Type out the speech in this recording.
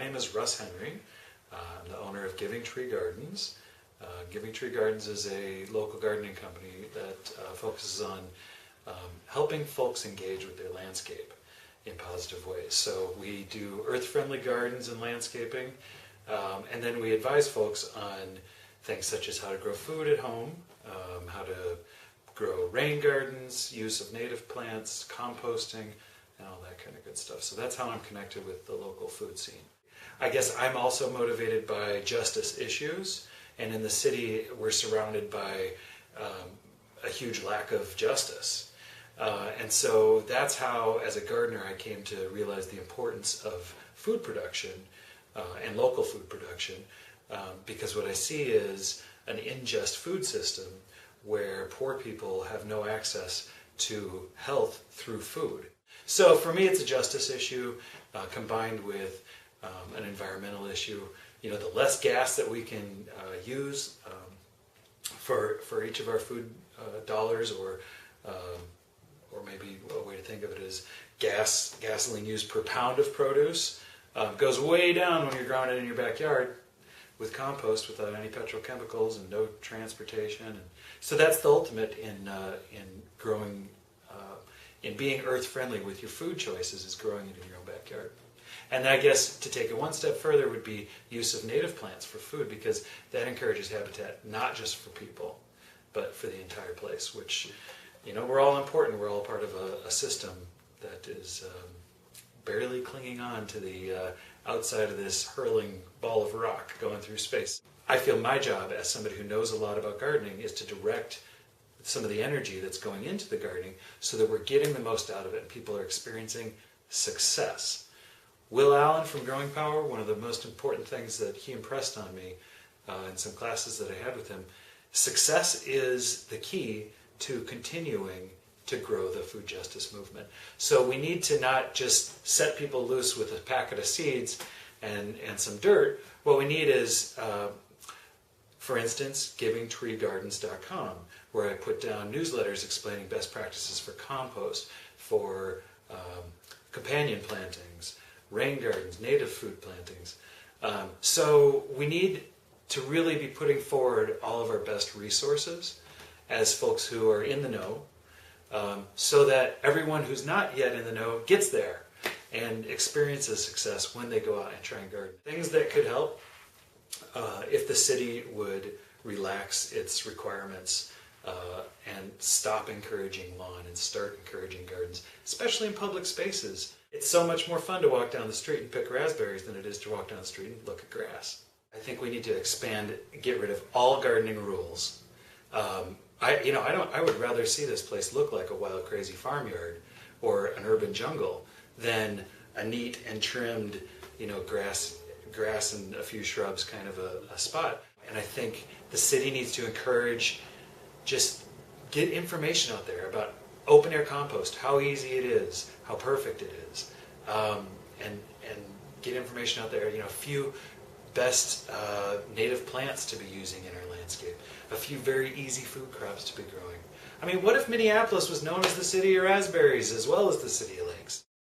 name is Russ Henry. I'm the owner of Giving Tree Gardens. Giving Tree Gardens is a local gardening company that focuses on helping folks engage with their landscape in positive ways. So we do earth-friendly gardens and landscaping, and then we advise folks on things such as how to grow food at home, how to grow rain gardens, use of native plants, composting, and all that kind of good stuff. So that's how I'm connected with the local food scene. I guess I'm also motivated by justice issues, and in the city we're surrounded by a huge lack of justice. And so that's how, as a gardener, I came to realize the importance of food production and local food production, because what I see is an unjust food system where poor people have no access to health through food. So for me, it's a justice issue combined with an environmental issue. You know, the less gas that we can use for each of our food dollars, or maybe a way to think of it is gasoline used per pound of produce goes way down when you're growing it in your backyard with compost without any petrochemicals and no transportation. And so that's the ultimate in growing, in being earth friendly with your food choices, is growing it in your own backyard. And I guess to take it one step further would be use of native plants for food, because that encourages habitat not just for people, but for the entire place, which, you know, we're all important. We're all part of a system that is barely clinging on to the outside of this hurling ball of rock going through space. I feel my job as somebody who knows a lot about gardening is to direct some of the energy that's going into the gardening so that we're getting the most out of it and people are experiencing success. Will Allen from Growing Power, one of the most important things that he impressed on me in some classes that I had with him, success is the key to continuing to grow the food justice movement. So we need to not just set people loose with a packet of seeds and some dirt. What we need is, for instance, givingtreegardens.com, where I put down newsletters explaining best practices for compost, for companion plantings, rain gardens, native food plantings. So we need to really be putting forward all of our best resources as folks who are in the know, so that everyone who's not yet in the know gets there and experiences success when they go out and try and garden. Things that could help, if the city would relax its requirements and stop encouraging lawn and start encouraging gardens, especially in public spaces. It's so much more fun to walk down the street and pick raspberries than it is to walk down the street and look at grass. I think we need to expand, get rid of all gardening rules. I would rather see this place look like a wild, crazy farmyard or an urban jungle than a neat and trimmed, grass and a few shrubs kind of a spot. And I think the city needs to encourage, just get information out there about open air compost, how easy it is, how perfect it is, and get information out there. A few best native plants to be using in our landscape, a few very easy food crops to be growing. I mean, what if Minneapolis was known as the city of raspberries as well as the city of lakes?